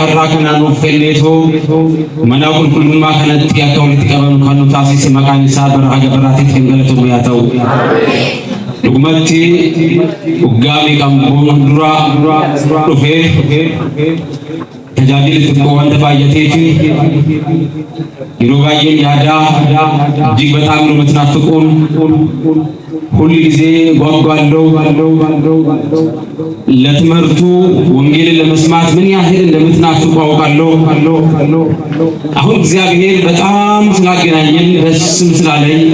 har'aa kana nuuf kenneetoo mana qulqullummaa kanatti akka walitti qabamu kan nu taasise maqaan isaa bara haga baraatiif kan galatamu yaa ta'u. Dhugumatti hoggaamii qamboon dura dhufee tajaajila xiqqoo wanta baay'atee fi yeroo baay'een yaadaa እጅግ በጣም ነው የምትናፍቁን ሁሉ ጊዜ ጓጓለሁ ለትምህርቱ ወንጌልን ለመስማት ምን ያህል እንደምትናፍቁ አውቃለሁ። አሁን እግዚአብሔር በጣም ስላገናኘን በስም ስላለኝ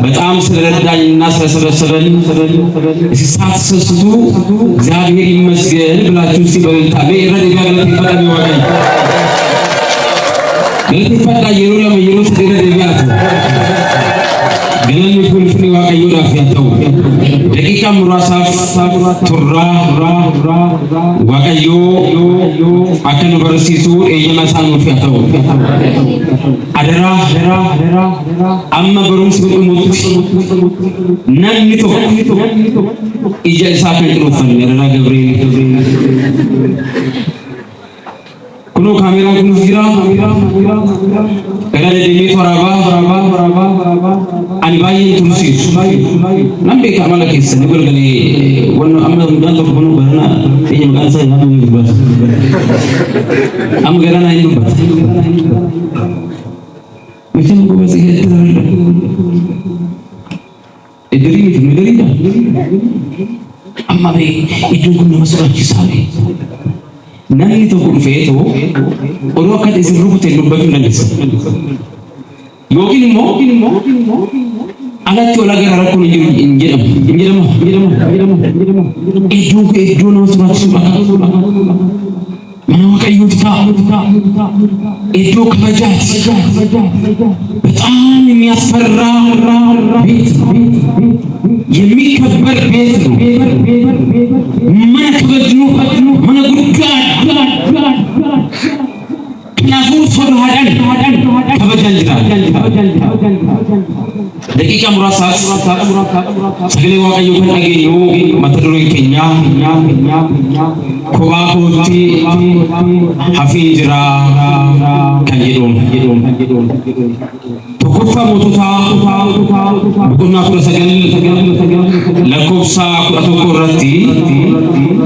በጣም ስለረዳኝና ስለሰበሰበን ሲሳትሰስቱ እግዚአብሔር ይመስገን ብላችሁ ሲበልታ በእረድ ያገለጥ ይፈቀድ ይወቀኝ ለተፈቀደ የሩያ መየሩት ደረደ ቢያቱ ገለል ፍልፍል ዋቀዩ ዳፍያተው ደቂቃ ሙራሳፍ ቱራ ዋቀዩ አከን በርሲሱ ኤየማሳኑ ፊያተው አደራ አማ በሩስ በቁሙት ነንቶ ኢጀሳ ከንጥሩፈን ያደራ ገብርኤል kuno kamera kuno gira kada demi toraba ani bayi tulsi nambe kamala kisse ne golgale wonno amma dan to kuno barna e magan sai hamu bas am garana indu bas misal ko bas hetra edri da amma be idun kuno masrachi sabe namni tokko dhufeeto odoo akka isin rukuteen dubbachuu dandeessa yookiin immoo alatti ol agarra rakkoon hin jedhamu iddoo nama sodaachisudha mana waaqayyooti ta'a iddoo kabajaati በጣም የሚያስፈራ ቤት የሚከበር ቤት ነው mana kabajnu mana guddaa kanaafuu sodaadhaan kabajaan jira daqiiqa muraasaaf sagalee waaqayyoo kan dhageenyu mata dureen keenya kophaa kootti hafee jira kan jedhuun tokkoffaa moototaa boqonnaa 19 lakkoofsa 11 irratti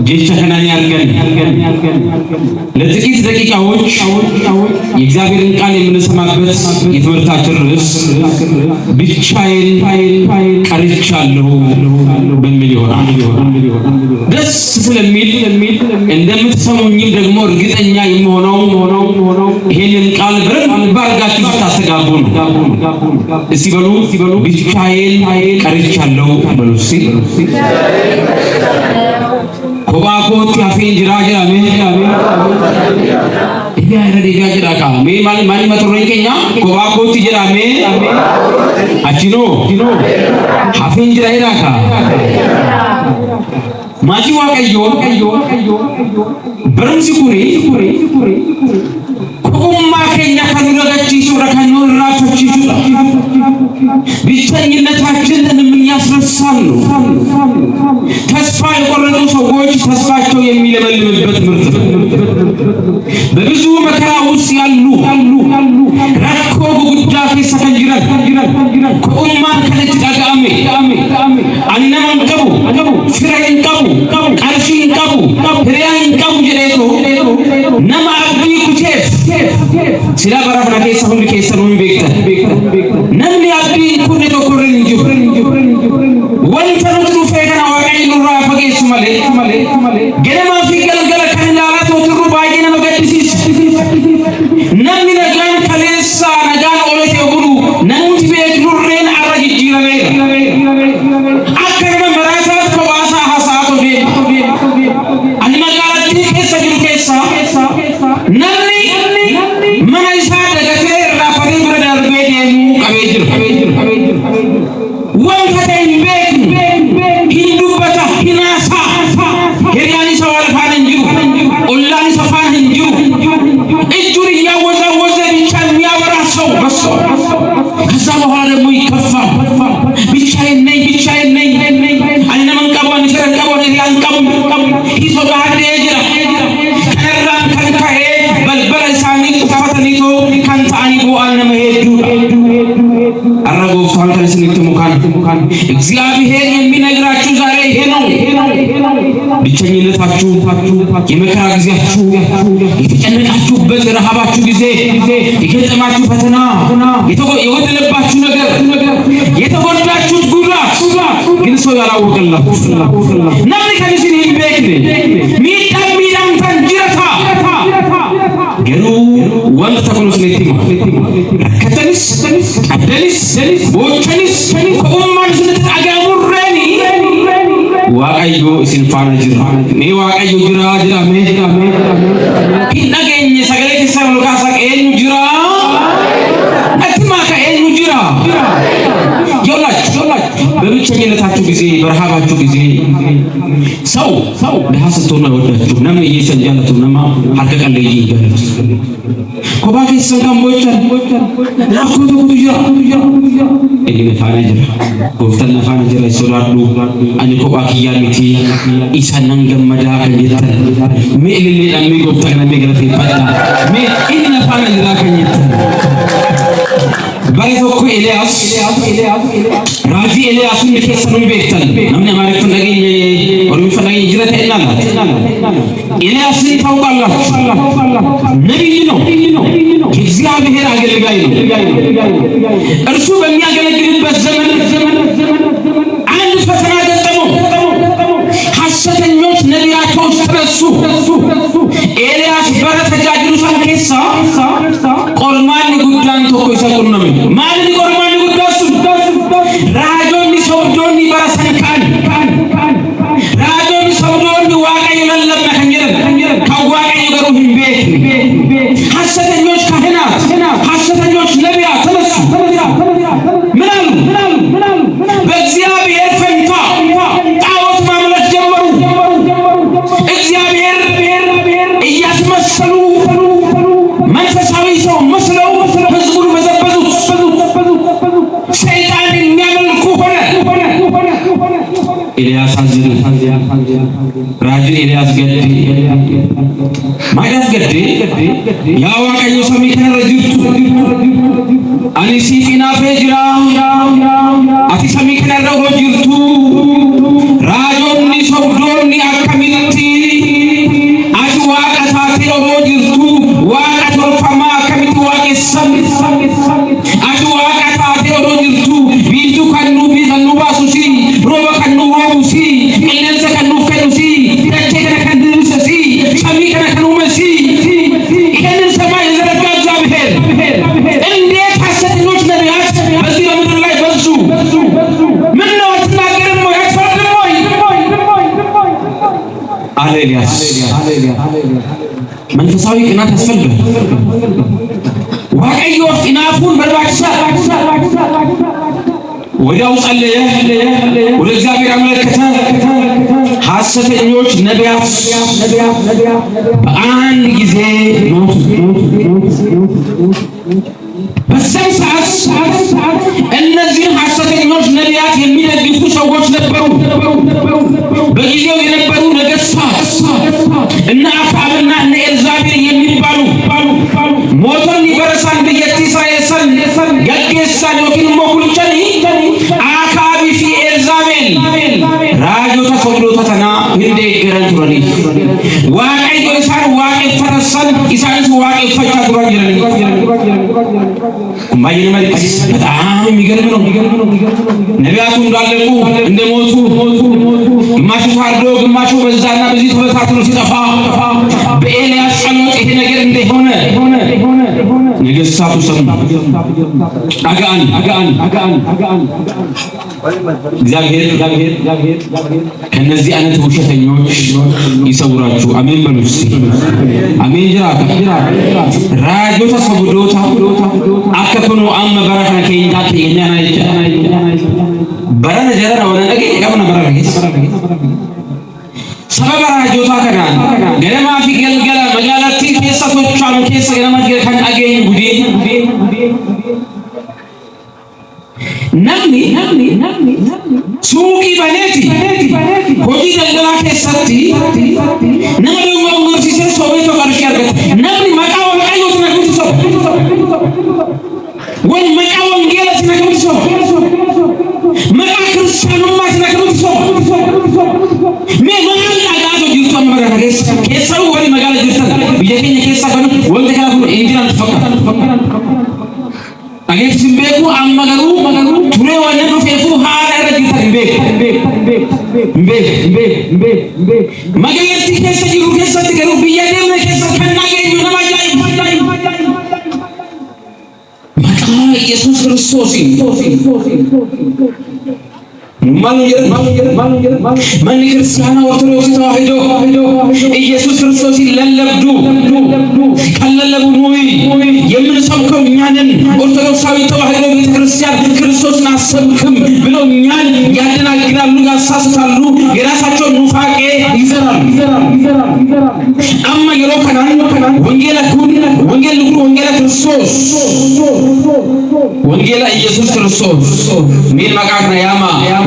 jecha kana ni argan ለጥቂት ደቂቃዎች የእግዚአብሔርን ቃል የምንሰማበት የትምህርታችን ርዕስ ብቻዬን ቀርቻለሁ በሚል ይሆናል። ደስ ስለሚል እንደምትሰሙኝም ደግሞ እርግጠኛ የምሆነው ይሄንን ቃል በደንብ አድርጋችሁ ታስተጋቡ ነው። እስቲ በሉ ብቻዬን ቀርቻለሁ በሉ እስቲ ኮባኮት ያፌን ጅራጅ አሜን ኢያ ረዲጋ ጅራካ ማን መጥሮኝኛ ኮባኮት ጅራሜ አቺኖ ሀፌን ጅራ ጅራካ ማጂ ዋቀዮ በረምሲ ኩሪ ኮማ ከኛ ከኑረጋቺ ሱራ ከኑራፈቺ ብቸኝነታችንን ምን ያስረሳል ነው ተስፋ የቆረጡ ሰዎች ተስፋቸው የሚለመልምበት ምርጥ በብዙ መከራ ውስጥ ያሉ ረኮ ጉዳይ ከሰከንጅራ ኮማ ከለች ጋጋሜ አነማን ቀቡ ፍራይን ቀቡ ቃልሽን ቀቡ ፍራይን ቀቡ ጀሬቶ ነማ አብይ ኩቴፍ ሲላ በራፍና ከሰሁን ከሰሩን ቤክተ ነምሊ አብይ ኩኔ ተቆረን እንጂ ወንተኑ ፈገና ዋቀይ ኑራ ፈገሱ ማለ ገለማ ፊገልገለ ከንላላ ተወትሩ ባይገና መገድሲስ ነምሊ ነጋን ከሌሳ ነጋን ኦለት የጉሩ ነሙት ቤት ኑሬን አረጅ ጂራኔ አከረመ መራሳት ከባሳ ሐሳቶ ቤ አንመጋራቲ ከሰግሩ ከሳ ነምሊ መናይሳ ደገቴ ራፈሪ ብረዳርቤ እግዚአብሔር የሚነግራችሁ ዛሬ ይሄ ነው። ብቸኝነታችሁ፣ የመከራ ጊዜያችሁ፣ የተጨነቃችሁበት የረሃባችሁ ጊዜ፣ የገጠማችሁ ፈተና፣ የወደለባችሁ ነገር፣ የተጎዳችሁት ጉዳት ግን ሰው ያላወቀላችሁ ነምን ከዚህ ይምበክ ሚዳም ተንጅረታ ገሩ ወንድ ተብሎ ስለዚህ ከተንስ አደንስ ወቸንስ ከኡማን ስለታጋሙረኒ ዋቀዮ ሲንፋና ጅራ ኔ ዋቀዮ ጅራ ሜ ኪናገኝ ሰገለ ከሰው ለካሳ ኤኑ ጅራ አትማካ ኤኑ ጅራ ይላችሁ በብቸኝነታችሁ ጊዜ በረሃባችሁ ጊዜ ሰው ለሐሰቱና ወዳችሁ ነም እየሰንጃለቱ ነማ ሐቀቀለ ይገለጽ ኮባከ ሰንጋምቦቻን ናኩቱ ጅራ እኔ ፋናጀራ ጎፍተና ፋናጀራ ይሶላሉ አኒ ኮባኪያ ሚቲ ኢሳናን ገመዳ ከየተን ሚልሊ ለሚ ጎፍተና ሚገለጥ ይፈታ ሚ ኢነ ፋናጀራ ከየተን ባሪቶኩ ኤልያስ ራጂ ኤልያስ ምከሰኑ ቤተን ነምን ማረክ ነገኝ ወሩም ፈናኝ ጅረት አይናላት ኤልያስን ታውቃላችሁ ነብይ ነው የእግዚአብሔር አገልጋይ ነው እርሱ በሚያገለግልበት ዘመን አንድ ፈተና ገጠመው ሐሰተኞች ነቢያቶች ተነሱ ኤልያስ በረተጃጅሩ ሳንከሳ ቆልማን ጉዳን ተኮ ይሰጡን ነው ማን ቆልማን ጉዳሱ ራጆኒ ሰውዶኒ በረሰንካን ራጆኒ ሰውዶኒ ዋቀይ ለለም ከንጀረ ከዋቀይ ገሩህን ቤት ሐሰተኞች ካህናት ሐሰተኞች ነቢያት ተነሱ ምን አሉ በእግዚአብሔር ፈንታ ጣዖት ማምለክ ጀመሩ እግዚአብሔር እያስመሰሉ መንፈሳዊ ሰው መስለው ህዝቡን በዘበዙት ሰይጣን የሚያመልኩ ሆነ ኤልያስ አዘነ ራጂ ኤልያስ ገዴ ማይዳስ ገዴ ያዋቀዩ ሰሚከ ረጅቱ አኒ ሲፊና ፈጅራ አቲ ሰሚከ ረጅቱ ራጆኒ ሰውዶኒ አከሚቲ አጅዋቀታቴ ረጅቱ ዋቀቶ ፈማ ከሚቲ ዋቀሰም አጅዋቀታቴ ረጅቱ ቢቱ ከኑ ቢዘኑ ባሱሲ ሮባ ከኑ ዋቡሲ ኢነንሰ ከኑ ከኑሲ ተቼ ከነከንዱሲ ሰሚ ከነከኑመሲ ይሄንን ሰማይ የዘረጋ እግዚአብሔር እንዴት ሐሰተኞች ነቢያት በዚህ በምድር ላይ በዙ ምን ነው አትናገርም ወይ አትፈርድም ወይ አሌሊያስ መንፈሳዊ ቅናት ያስፈልጋል ዋቀዮ ኢናፉን በርባክሳ ወዲያው ጸለየ ወደ እግዚአብሔር አመለከተ ሐሰተኞች ነቢያት በአንድ ጊዜ ሞቱ በዛን ሰዓት እነዚህ ሐሰተኞች ነቢያት የሚደግፉ ሰዎች ነበሩ በጊዜው የነበሩ ነገሥታት እና አክዓብና እነ ኤልዛቤል የሚባሉ ሞቶን ይበረሳን በየቲሳ የሰን ገጌሳን ወኪል ሞኩልቸኒ አክዓብ ፊ ኤልዛቤል ራጆ ተፈቅዶ ተተና እንደ ገረን ቱረኒ ዋቀይ ኢሳን ዋቀይ ፈረሰን ኢሳንስ ዋቀይ ፈቻ ቱራጅረኒ ኩማይነ መልክ በጣም የሚገርም ነው ነቢያቱ እንዳለቁ እንደሞቱ ግማሹ ታርዶ ግማሹ በዛና በዚህ ተበታትኖ ሲጠፋ በኤልያስ ጸሎት ይሄ ነገር እንደሆነ ነገሥታቱ ሰሙ አጋን እግዚአብሔር ከነዚህ አይነት ውሸተኞች ይሰውራችሁ አሜን በሉ እስቲ አሜን ጅራ ራጆ ተሰብዶታ አከፈኑ አመ በረከነ ከይንታ ከየኛና በረነ ጀራ ወደ ነገ ያቀና በረከ ሰበብ ራጆታ ከና ገለማ ፊ ገልገላ መጋላቲ ከሰቶቻኑ ከሰ ገለማ ከን አገኝ ጉዲ namni suuqii baneeti hojii daldalaa keessatti nama dhuma uumamsiisee soobee tokko qarshii argata namni maqaa waaqayyooti na guddisoo wal maqaa wangeelati na guddisoo maqaa ክርስቶስ ማን ክርስቲያን ኦርቶዶክስ ተዋህዶ ኢየሱስ ክርስቶስ ለለብዱ ከለለቡ ኑይ የምንሰብከው እኛንን ኦርቶዶክሳዊ ተዋህዶ ቤተክርስቲያን ክርስቶስን አሰብክም ብለው እኛን ያደናግራሉ፣ ያሳስታሉ፣ የራሳቸው ኑፋቄ ይዘራሉ። አማ የሮከናን ወንጌል ወንጌል ክርስቶስ ወንጌል ኢየሱስ ክርስቶስ ምን ማቃና ያማ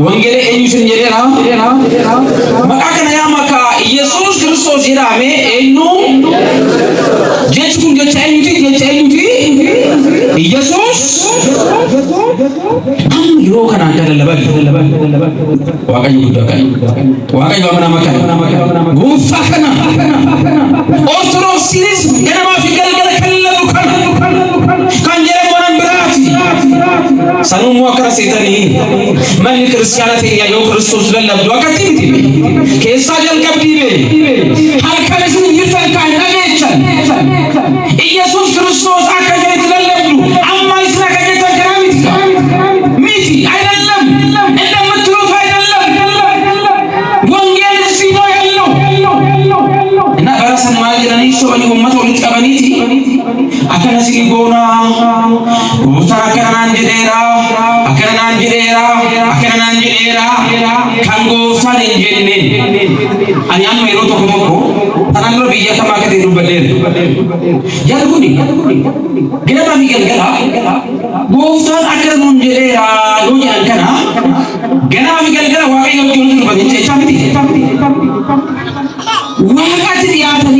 ወንጌል ኤኒስን የደራ ማቃና ያማ ካ ኢየሱስ ክርስቶስ ይራሜ ኤኑ ጀቹን ጀቻይንቲ ኢየሱስ አም ይሮከና ተደለበል ዋቀኝ ጉዳይ ዋቀኝ ባመናመካ ጉፋከና ኦርቶዶክስ ገናማ ፊገልገለ ከለሉ ካንጀረ ወራን ብራቲ ሰኑሙ አከራሴተኒ ማን ክርስቲያናት ያየው ክርስቶስ ለለብዱ አከቲቲ ከሳ ጀልቀብዲቤ ሀልከለስን ይርተን ካይናገቻን ኢየሱስ ክርስቶስ አከጀት ለለብዱ አማይስና ከጀት ከራሚት ሚቲ አይደለም እንደምትሉት አይደለም ወንጌል ሲኖ ያለው እና በራስን ማጅራኒ ሶኒ ኡመት ወልት ቀበኒቲ አከነሲ ጎና ወታራ ከናን ጀዴራ አከናን ጀዴራ ካንጎፋን እንጀኔ አኛም ሜሮ ተቆቆ ተናግሮ ቢያ ከማከቴ ዱበደን ያልኩኒ ገና ሚገልገላ ጎፋን አከናን ጀዴራ ሎጃን ከና ገና ሚገልገላ ዋቀይ ነው ጆን በደን ቻምቲ ዋቃት ዲያተኒ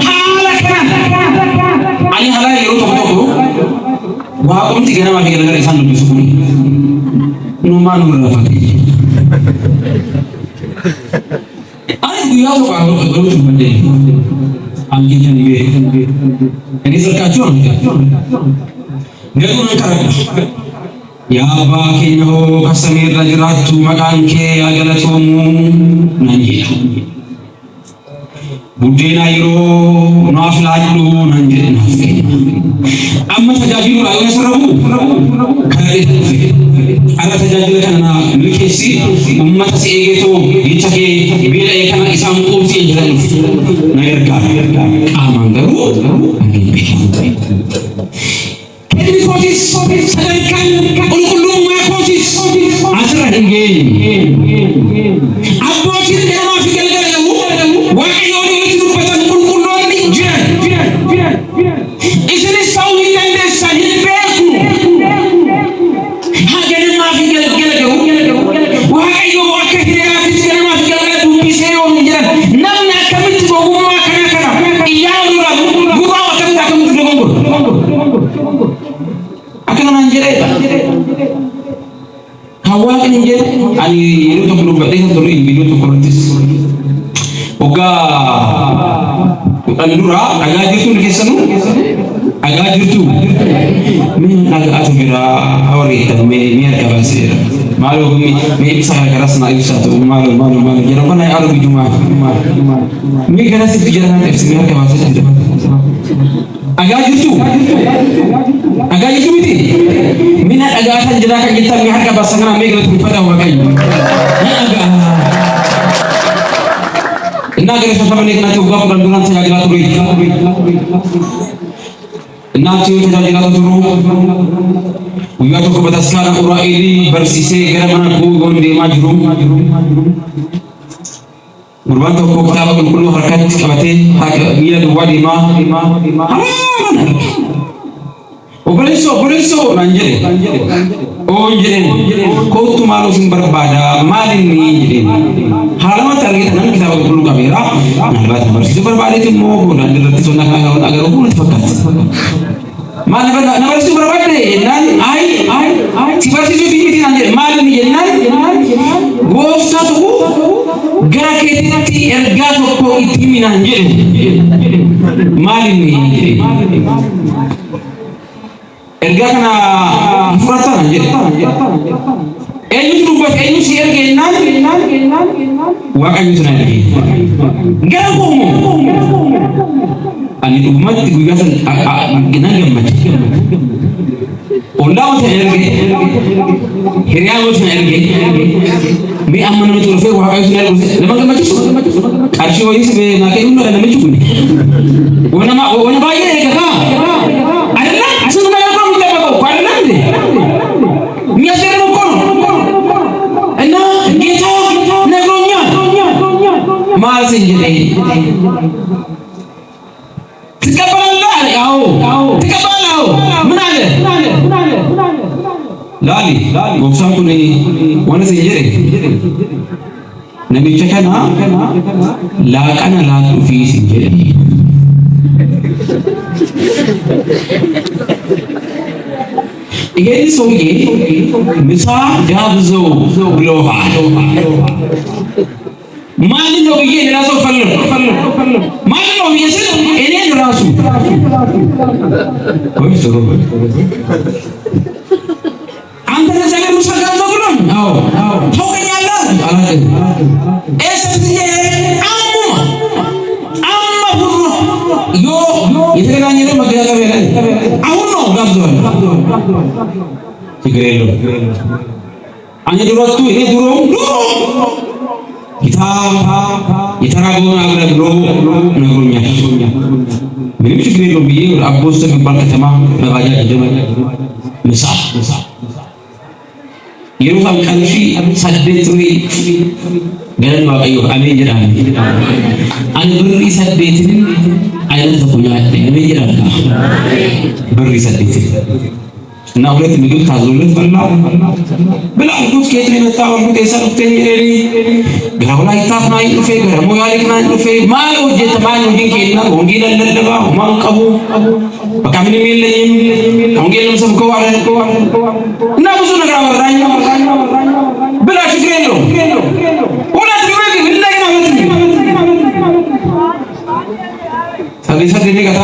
ሐላከና አኒ ሐላ የሮ ተቆቆ ዋቆምቲ ገና ሚገልገላ ይሳን ነው ቢሱኒ ኑማኑ ረፋት አይ ጉያው ባሮ ከበሩት ወንዴ አንጊተን ይቤ እኔ ዘርካቸው ገዱን ከረጋ ያባ ከነሆ ከሰሜር ለጅራቱ መቃንኬ ያገለቶሙ ነኝ ቡዴና ይሮ ናፍላሉ ነኝ አመ ተጃጅሉ ላይ ወሰረቡ ከሬት አረ ተጃጅለ ከና ልኬሲ ኡመት ሲኤጌቶ ይቸኬ ቢለ የከና ኢሳም ቁርሲ እንጀራን ነገር ጋር አማንገሩ ከዲኮቲስ ሰደካን ቁልቁሉ ማኮቲስ አስራ እንጌ አቦቲን ደማ ፍገልገለው ዋይ ነው ይትሩበታን ቁልቁሉ እንጂ ኢስኒ ሰው ይለንደሳ ይልበኩ ሀገርማ ፍገልገለው ዋይ ነው አከህሪያት ሲገማ ፍገልገለው ቢሴዮ እንጂ ነምና ከምት በጉማ ከነከራ ያውራ ጉባ ወከታ ከምት በጉማ አከና እንጀራ hawakan injil ani itu perlu berarti satu video tu korentis oga alura agak jitu nikesanu agak jitu min agak asmira awri tapi mir kabasir malu mi bisa keras na isa tu malu jangan pernah aru di rumah mi keras itu jangan efsir kabasir agak jitu miti minat agak akan jelakan kita melihat kabasana megel pada wakai agak እናገር ተፈመነ ከናቸው ጋር እንደሆነ ተያግራቱ እናቸው ተያግራቱ ዱሩ ወያቶ ከበታስካራ ኡራኤሊ በርሲሴ ገረመና ጎንዴ ማጅሩ ጉርባን ተኮ ከታባ ቁልቁሉ ሐረከት ቀበቴ ሀቀቢያ ድዋዲማ obbolesso nanjere onjere kootu maalo sin barbada maalin injere halama target nan kitaba kullu kamera nalbat barsi barbade timmo bolan dirti sonna kaga agar kullu tfakkat maal na barsi barbade nan ai tibarsi jo bini nanjere maalin yennan gofsatu garaketi ergato ko itimi nanjere maalin injere erga kana furata nanje enyu tubuat enyu sier genan wakanyu sunai ngara komo ani umat gugasan genan gammat والله تهرجي هريان وتهرجي مي أمن متوفي وحاجة لما كم تشوف أرشي ويس بناكيون ولا نمي تشوفني وانا بايه كذا أنا أصلا ما يفهم كذا قال لي مي أسير مكون أنا جيتا نقولنيا ما سنجري تقبل الله أو تقبل أو من عليه لالي وفسان كوني وانا سنجري نبي تكنا لا أنا لا في سنجري ይሄ ሰውዬ ምሳ ጋብዘው ብለዋል። ማን ነው ብዬ ለራሱ ፈልግ ማን ነው ብዬ ስል እኔን ራሱ አንተ ለዛሬ ምሳ ጋብዘው ብሎኝ አዎ ታውቀኛለህ አላውቅም እሰትዬ ዮ የተገናኘ ነው መገናዘቢያ ላይ አሁን ነው ጋብዘዋል ችግር የለውም አንተ ድሮቱ እኔ ድሮ የተራበውን አብረን ነግሮኛል ምንም ችግር የለውም ብዬ አቦስተ የሚባል ከተማ በባጃጅ ጀመረ ምሳ የሩፋን ቀንሺ ሰደትሪ ገለን ዋቀዩ አሜን ይላል አን ብሪ ሰደትን አይነት ተቆያ አሜን ይላል ብሪ ሰደትን እና ሁለት ምግብ ታዞለት በላ ዱስ ከየት ነው የመጣው ወንዱ የሰሩት የኔ ጋውላ ይታፍና ይጥፌ ገረሞ ያለክና ይጥፌ ማሎ ጀተማን ወንጌልና ወንጌል ለለባ ማንቀቡ በቃ ምንም የለኝም ወንጌልን ሰብከው አለ እና ብዙ ነገር አወራኝ ብላ ችግር የለውም ሁለት ምግብ እንደገና ሁለት ሰደኔ ከታ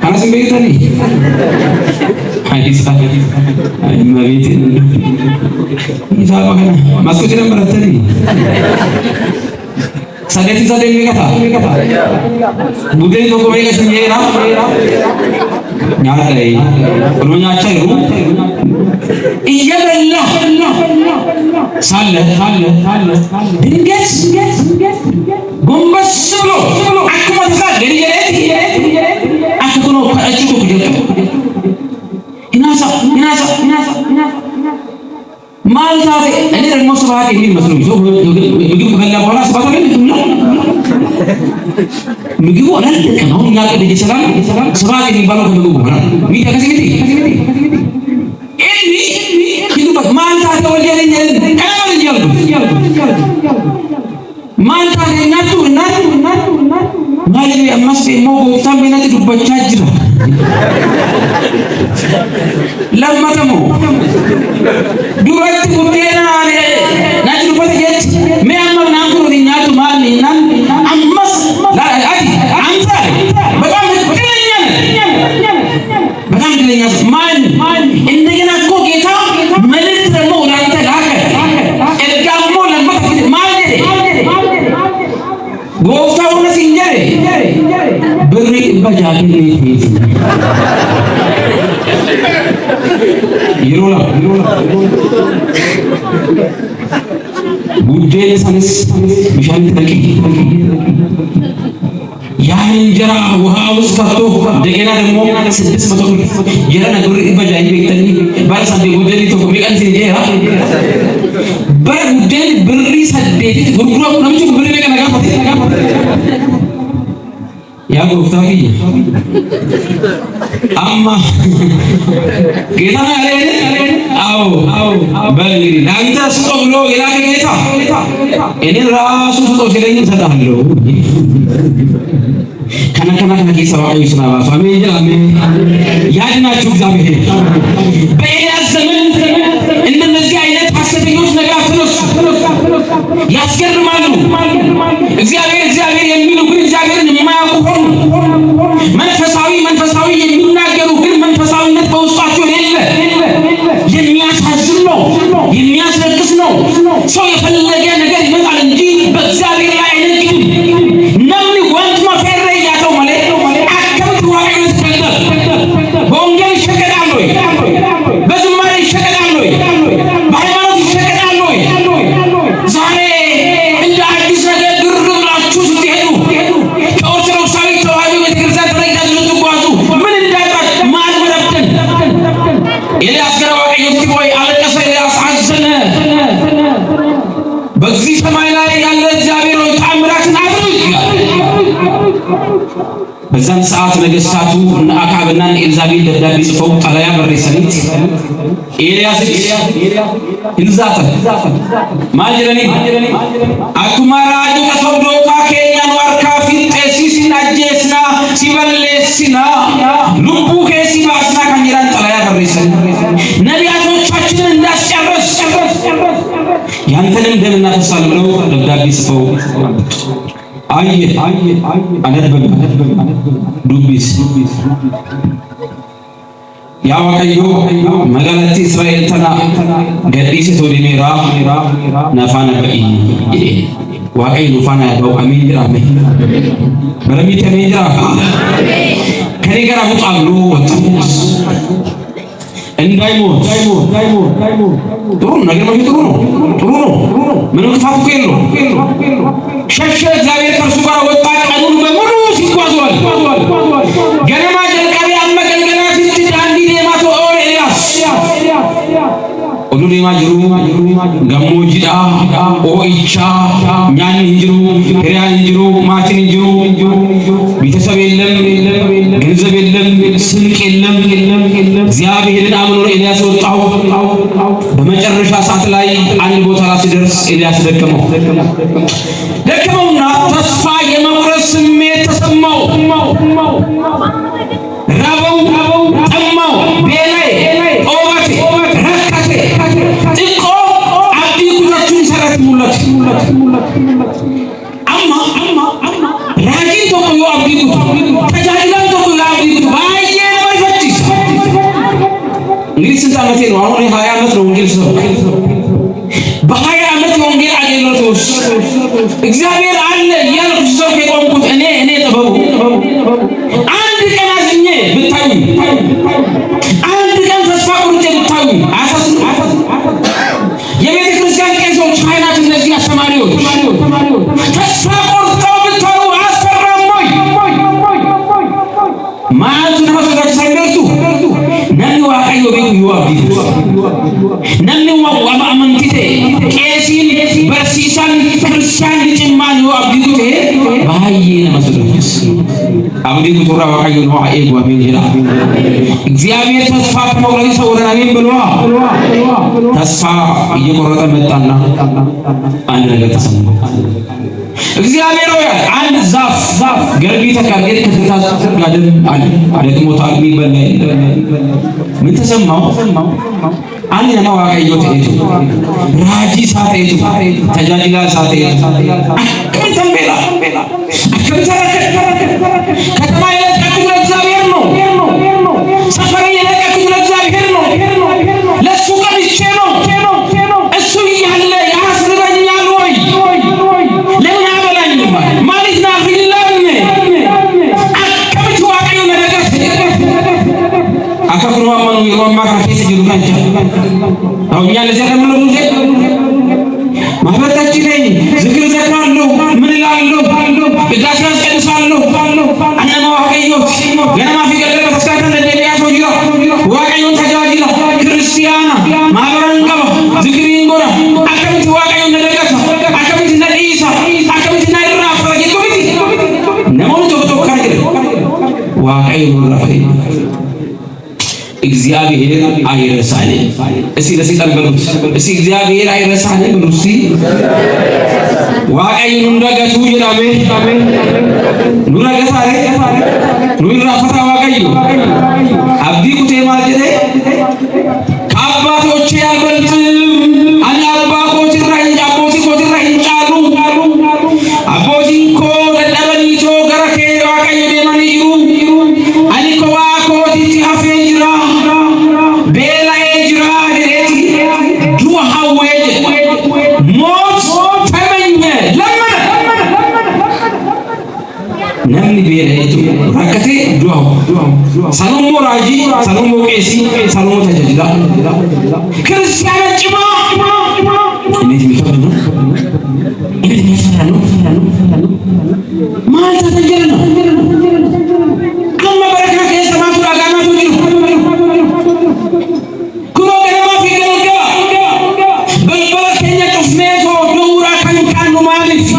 አናስም ቤተኒ አይሳ አይመቤት ይሳባከ ማስቆጥ ነበረተኒ ሰደኔ ከታ ቡዴን ተቆሜ ከስኘራ ኛላይ ወሎኛቻዩ እየበላ ሳለ ድንገት ጎንበስ ብሎ አክማ ተሳደ ለየት አክኩኖ አጭቶ ኩጀተ ኢናሳ ማልታ እኔ ደግሞ ስብሐት የሚል መስሎኝ ሰው ምግብ ከበላ በኋላ ስብሐት አለ ምግቡ አላለቀ ነው ያቀደ ይችላል ስብሐት የሚባለው ከምግቡ በኋላ ሚታ ከሲሚቲ ኤኒ ይሉበት ማልታ ተወልደኝ ካላል ይያሉ ማልታ እናቱ ማለቤ አማስቴ ሞጎ ታምቢነት ዱበቻ ጅራ ለማተሞ ዱረት ጉዴና ናጅ ዱበት ጌት ሚያማ ናንኩ ዲኛቱ ማልኒና አማስ አዲ አንተ በጣም እድለኛ ማን እንደገና እኮ ጌታ መልእክት ደግሞ ወላንተ ላከ እርጋሞ ለማት ማን ጎፍታው ነሲንጀሬ ብሪ በጃኪ ይሮላ ጉዴን ሰንስ ብሻን ተቂ ያን እንጀራ ውሃ ውስጥ ከቶ እንደገና ደግሞ 600 የራና ብሪ በጃኪ ቤተኒ ባልሳዴ ጉዴን ተቆ ሚቀንስ እንጀራ በጉዴን ብሪ ሰዴት ጉርጉሮ ነምቹ ብሪ ነገ ያ ጎፍታኪ አማ ጌታ አለኝ አዎ በእንግዲህ ላንተ ስጦ ብሎ የላከ ጌታ እኔ ራሱ ስጦ ሲለኝ እሰጥሃለሁ ከነከና ከጌታ ዋቀዩ ስናባሱ አሜን ያድናችሁ እግዚአብሔር በኤልያስ ዘመን እንደነዚህ አይነት ሐሰተኞች ነቢያቶች ያስገርማሉ እግዚአብሔር የሚሉ ግን እግዚአብሔርን የማያውቁ ሆኑ መንፈሳዊ የሚናገሩ ግን መንፈሳዊነት በውስጣቸው የሌለ የሚያሳዝን ነው የሚያስለቅስ ነው ሰው የፈለገ ነገር ይመጣል እንጂ በእግዚአብሔር ላይ አይነግድም ነምኒ ወንት ማፈረ ያተው ማለት አከብት ዋቀዩ ተከለ በወንጌል ሸቀዳ በዛን ሰዓት ነገስታቱ አካብና ኤልዛቤል ደብዳቤ ጽፈው ጠላያ በሬሰኒት ኤልያስ ኢንዛተ ማጅረኒ አኩማራጁ ተሰውዶታ ከኛን ዋርካ ፊጤሲሲና ጀስና ሲበለስና ልቡ ከሲባስና ካኝራን ጠላያ በሬሰኒ ነቢያቶቻችንን እንዳስጨረስ ያንተንም ደም እናፈሳለን ብለው ደብዳቤ ጽፈው አየ አነብብ ዱቢስ ያዋቀዮ መጋለቲ እስራኤል ተና ገዲስ ቶዲሜራ ነፋነ በኢ ዋቀይ ኑፋና ያው አሚን ራሜ በረሚት አሚን ራ ከኔገራ ሙጣሉ ወጣስ እንዳይሞት ጥሩ ነገር ነው ጥሩ ነው ምንም ክፋት እኮ የለውም ሸሸ እግዚአብሔር ከእርሱ ጋር ወጣ ቀኑን በሙሉ ሲጓዟል ገነማ ጀልቀሪ አመገልገላ ሲዳንዲ ዴማቶ ኤልያስ ኦሉ ዴማ ጅሩ ገሞጂዳ ኦኢቻ ኛን እንጅሩ ሪያን እንጅሩ ማቲን እንጅሩ ቤተሰብ የለም ገንዘብ የለም ስንቅ የለም እግዚአብሔርን አምኖ ኤልያስ ወጣው በመጨረሻ ሰዓት ላይ አንድ ቦታ ላይ ሲደርስ ኤልያስ ደከመውና ተስፋ የመቁረጥ ስሜት ተሰማው ራበው ጠማው ቤላይ ኦባቴ ረካቴ ጥቆ አብዲ ኩታችን ሰረት ሙላት አማ ራጂ ተቆዮ አብዲ ኩታ ተጃጅላን ተቆዮ አብዲ ኩታ ባየ ለማይፈትሽ እንግዲህ ስንት ዓመቴ ነው አሁን 20 ዓመት ነው ወንጌል ሰው በ20 ዓመት ወንጌል አገልግሎት ውስጥ እግዚአብሔር አለ ያልኩ ሰው ከቆምኩት እኔ ጥበቡ አንድ ቀን አዝኜ ብታዩ አንድ ቀን ተስፋ ቁርጬ ብታዩ አሳስኑ የቤተ ክርስቲያን ቄሶች ካህናት እነዚህ አስተማሪዎች ተስፋ ቆርጠው ብታዩ አስፈራም ወይ ማቱ ተመሰጋች ሳይደርሱ ነን ዋቀዮ ቤቱ ይዋብዲ ነን ዋማ አመንቲቴ ቄሲን በርሲሳን ክርስቲያን ጭማን ይዋብዲቴ ባዬ ነመስሎኝስ አብዲ ኩራ ዋቀዮ ነው አይጓ ቢንጅራ እግዚአብሔር ተስፋ ከመቁረጥ ሰውረን አሜን ብሏ ተስፋ እየቆረጠ መጣና አንድ ነገር ተሰማው እግዚአብሔር ሆይ አንድ ዛፍ ገርቢ ተካገደ ከተታዘፈ ጋደም አለ ደክሞታል የሚበላ ምን ተሰማው አንድ ነው ዋቀዮ ተይቱ ራጂ ሳተይቱ ተጃጅላ ሳተይቱ ከተምቤላ ከተማ የለቀቁት ለእግዚአብሔር ነው ሰፈር የለቀቁት ለእግዚአብሔር ነው ለሱ ቀንቼ ነው እሱ እያለ ያስርበኛል ወይ ለምን አበላኝ ማለት ነው ፊላን አከብት ዋቀዮ ነገር አከብሩ ማኑ ይሮማ ካፌስ ይሩካንቻ አሁን ያለ ዘረምሎ ማህበረታችን ላይ ዝክር ዘክራለሁ ምን እላለሁ ቅዳሴ አስቀድሳለሁ አነማ ዋቀዮ ገና ማፊገለ በተስካተ ለደቢያሶ ጅራ ዋቀዮን ተጃጅላ ክርስቲያና ማህበራን ቀባ ዝክሪን ጎራ አከብት ዋቀዮ ነደጋታ አከብት ነዲሳ አከብት ናይራ ፈረጀ ነሞን ቶቶ ካጀ ዋቀዮ ረፈይ እግዚአብሔር አይረሳንም እስቲ ለሰይጣን በሉት እስቲ እግዚአብሔር አይረሳንም ብሉ እስቲ ዋቀዩን እንደገቱ ይራሜ ኑረገታሬ ኑራፈታ ዋቀዩ አብዲ ኩቴ ማጀቴ ከአባቶቼ አልበልጥም አኒ አባኮት ራይ አቦቲ ኮት ራይ ጫሉ አቦቲን ኮ ደደበኒቶ ገረኬ ዋቀዩ ደማኒ ይሩ አኒ ኮ ዋኮት ቲአፌ ጅራ ቤላ ጅራ ደቲ ዱዋ ሀዌጅ ሞት ተመኘ ለምን ነምን ቤለቱ ረከቴ ዱዋ ሰሎሞ ራጂ ሰሎሞ ቄሲ ሰሎሞ ተጀጅላ ክርስቲያን ጭማ እንዴት የሚፈርድ ነው እንዴት የሚፈራ ነው ማን ተጀጀለ ነው አማ በረካ ከሰማቱ አጋናቱ ጅሩ ኩሮ ገማ ፊገለጋ በልበለ ከኛ ጭፍኔቶ ዱራ ከንካኑ ማሊፍ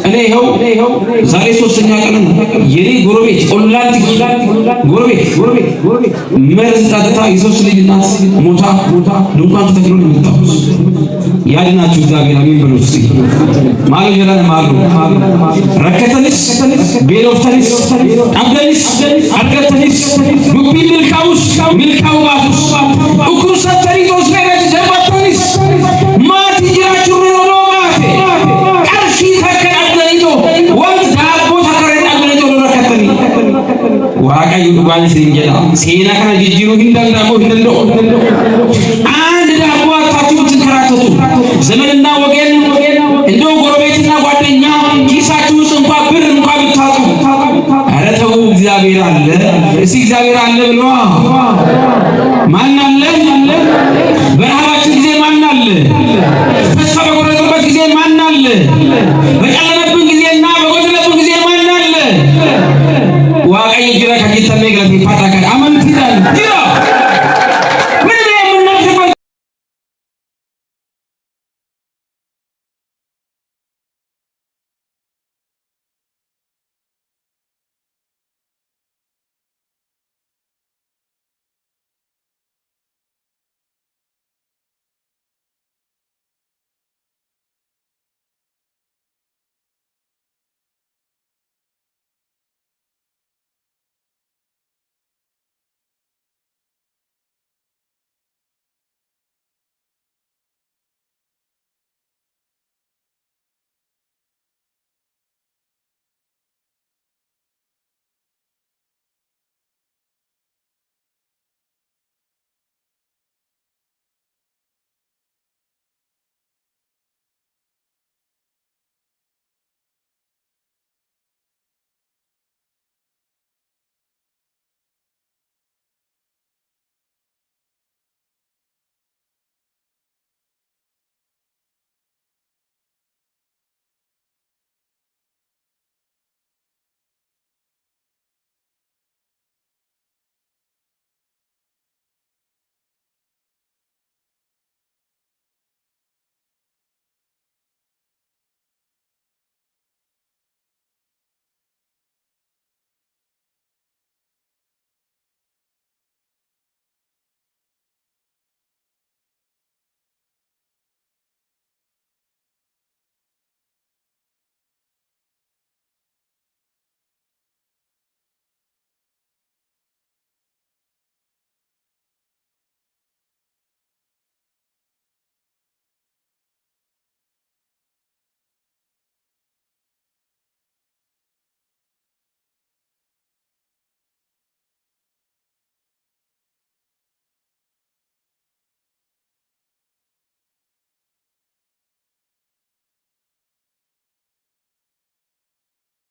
እኔ ይኸው ዛሬ ሶስተኛ ቀን የኔ ጎረቤት ኦላንት ጎረቤት መርዝ ጠጥታ የሶስት ልጅ እናት ሞታ ድንኳን ተተክሎ ነው የመጣው። ያድናችሁ እግዚአብሔር አሜን ብሎ እስቲ ማሉ ጀላን ማሉ ረከተንስ ቤሎፍተንስ አብደንስ አርገተንስ ዱቢ ሚልካው ባቱስ ኡኩስ ተሪቶስ ቤት ዘባተንስ ማት ይራችሁ ነው ማቴ ቀርሺ ተከራደይቶ ወንዝ ዳቦ ተከራደይቶ ረከተኒ ዋቃዩ ዱባን ሲንጀላ ሲና ካና ጅጅሩ ሂንዳንዳሞ ሂንዶ አንድ ዳቦ አታችሁ ትከራተቱ ዘመንና ወገን እንደው ጎረቤትና ጓደኛ ኪሳችሁ ውስጥ እንኳን ብር እንኳን ብታጡ ኧረ ተው እግዚአብሔር አለ። እስቲ እግዚአብሔር አለ ብሎ ማን አለ?